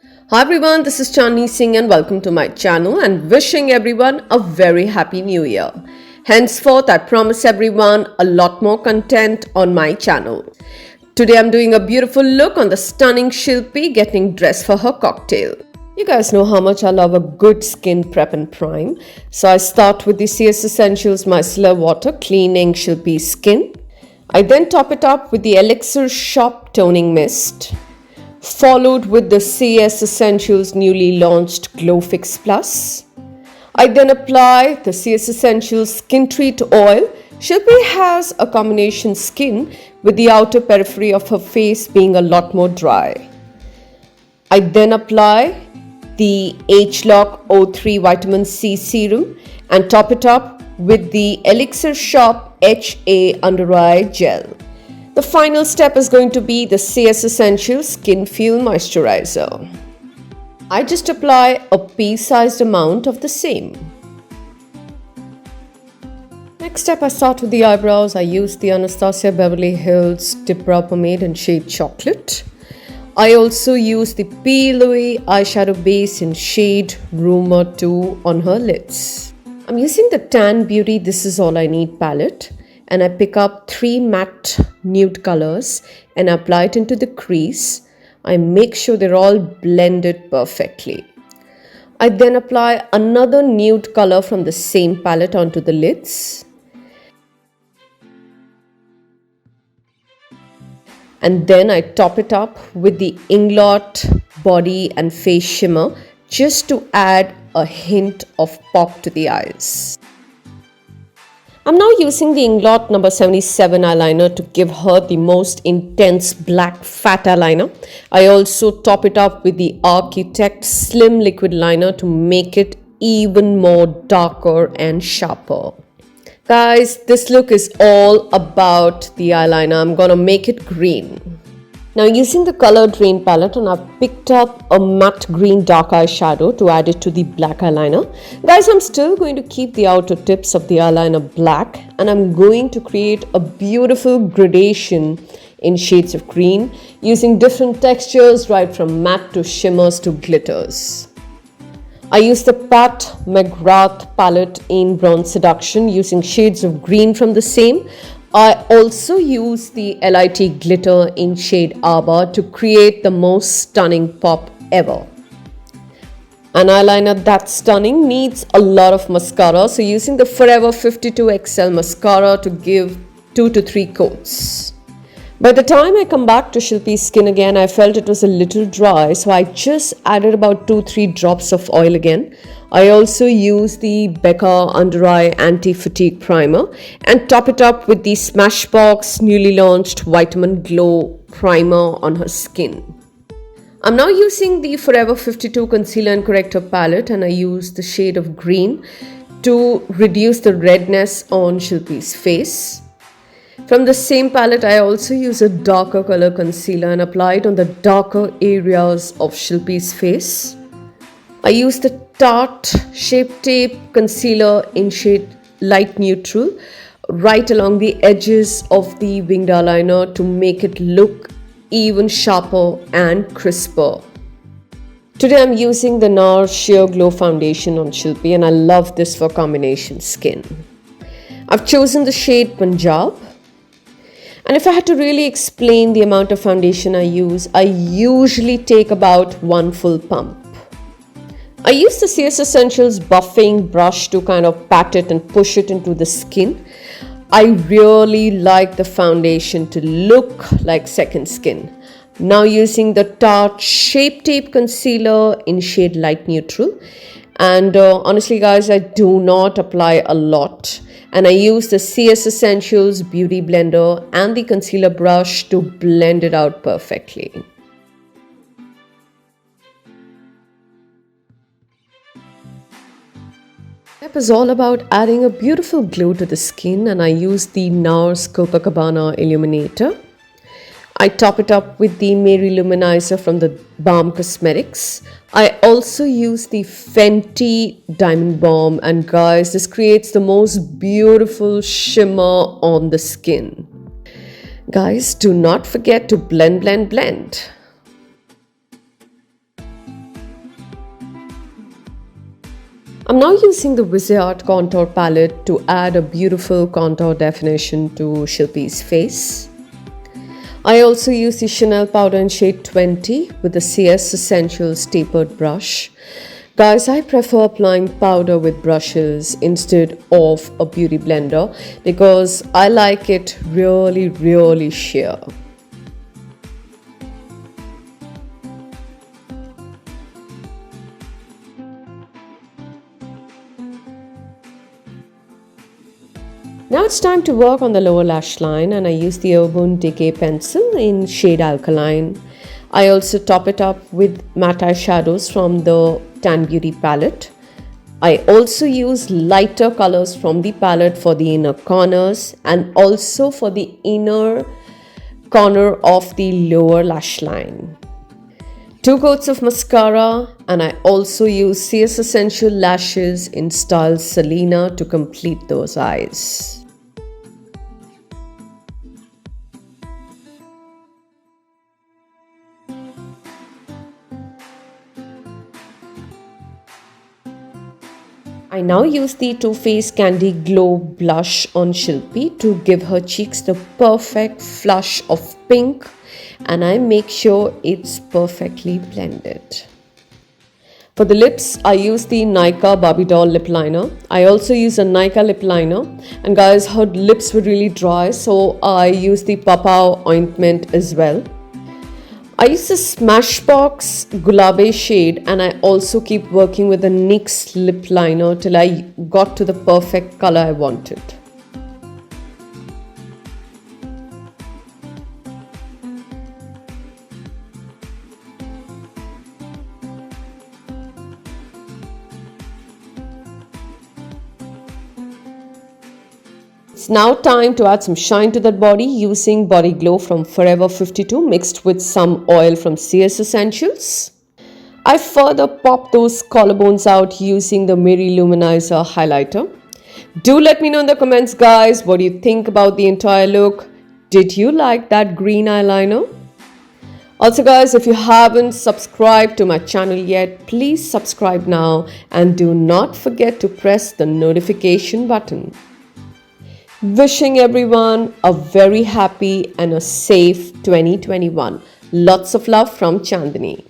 Hi everyone, this is Chandni Singh and welcome to my channel and wishing everyone a very happy new year. Henceforth, I promise everyone a lot more content on my channel. Today I'm doing a beautiful look on the stunning Shilpi getting dressed for her cocktail. You guys know how much I love a good skin prep and prime. So I start with the CS Essentials Micellar Water Cleaning Shilpi Skin. I then top it up with the Elixir Shop Toning Mist, followed with the CS Essentials newly launched Glow Fix Plus. I then apply the CS Essentials Skinn Treat oil. Shilpi has a combination skin with the outer periphery of her face being a lot more dry. I then apply the Agelock O3 Vitamin C Serum and top it up with the Elixir Shop HA Under Eye Gel. The final step is going to be the CS Essentials Skinn Fuel moisturiser. I just apply a pea-sized amount of the same. Next step, I start with the eyebrows. I use the Anastasia Beverly Hills Dip Brow Pomade in shade Chocolate. I also use the Peel Away eyeshadow base in shade Rumor 2 on her lids. I'm using the Tann Beauty This Is All I Need palette, and I pick up 3 matte nude colors and apply it into the crease. I make sure they're all blended perfectly. I then apply another nude color from the same palette onto the lids. And then I top it up with the Inglot body and face shimmer just to add a hint of pop to the eyes. I'm now using the Inglot number 77 eyeliner to give her the most intense black fat eyeliner. I also top it up with the Tekt Slim Liquid Liner to make it even more darker and sharper. Guys, this look is all about the eyeliner. I'm gonna make it green. Now using the colored Raine palette, and I've picked up a matte green dark eyeshadow to add it to the black eyeliner. Guys, I'm still going to keep the outer tips of the eyeliner black, and I'm going to create a beautiful gradation in shades of green using different textures right from matte to shimmers to glitters. I use the Tarte McGrath palette in Bronze Seduction using shades of green from the same. I also use the LIT glitter in shade Abba to create the most stunning pop ever. An eyeliner that's stunning needs a lot of mascara, so using the Forever52 XL mascara to give 2 to 3 coats. By the time I come back to Shilpi's skin again, I felt it was a little dry, so I just added about 2-3 drops of oil again. I also use the Becca Under Eye Anti-Fatigue Primer and top it up with the Smashbox newly launched Vitamin Glow Primer on her skin. I'm now using the Forever52 Concealer and Corrector palette, and I use the shade of green to reduce the redness on Shilpi's face. From the same palette, I also use a darker color concealer and apply it on the darker areas of Shilpi's face. I use the Tarte Shape Tape Concealer in shade Light Neutral right along the edges of the winged eyeliner to make it look even sharper and crisper. Today I'm using the Nars Sheer Glow Foundation on Shilpi, and I love this for combination skin. I've chosen the shade Punjab. And if I had to really explain the amount of foundation I use, I usually take about 1 full pump. I use the CS Essentials buffing brush to kind of pat it and push it into the skin. I really like the foundation to look like second skin. Now using the Tarte Shape Tape Concealer in shade Light Neutral. And honestly guys, I do not apply a lot. And I use the CS Essentials Beauty Blender and the concealer brush to blend it out perfectly. Step is all about adding a beautiful glow to the skin, and I use the Nars Copacabana Illuminator. I top it up with the Mary Luminizer from the Balm Cosmetics. I also use the Fenty Diamond Bomb, and guys, this creates the most beautiful shimmer on the skin. Guys, do not forget to blend, blend, blend. I'm now using the Viseart contour palette to add a beautiful contour definition to Shilpi's face. I also use the Chanel powder in shade 20 with the CS Essentials tapered brush. Guys, I prefer applying powder with brushes instead of a beauty blender because I like it really sheer. Now it's time to work on the lower lash line, and I use the Urban Decay pencil in shade Alkaline. I also top it up with matte eyeshadows from the Tann Beauty palette. I also use lighter colors from the palette for the inner corners and also for the inner corner of the lower lash line. 2 coats of mascara, and I also use CS Essential lashes in style Selena to complete those eyes. I now use the Too Faced Candy Glow blush on Shilpi to give her cheeks the perfect flush of pink, and I make sure it's perfectly blended. For the lips, I use the Nykaa Barbie doll lip liner. I also use a Nykaa lip liner, and guys, her lips were really dry, so I use the Papao ointment as well. I use the Smashbox Gulabe shade, and I also keep working with the NYX lip liner till I got to the perfect color I wanted. It's now time to add some shine to that body using Body Glow from Forever52 mixed with some oil from CS Essentials. I further pop those collarbones out using the Mary Luminizer highlighter. Do let me know in the comments, guys, what do you think about the entire look? Did you like that green eyeliner? Also guys, if you haven't subscribed to my channel yet, please subscribe now and do not forget to press the notification button. Wishing everyone a very happy and a safe 2021. Lots of love from Chandani.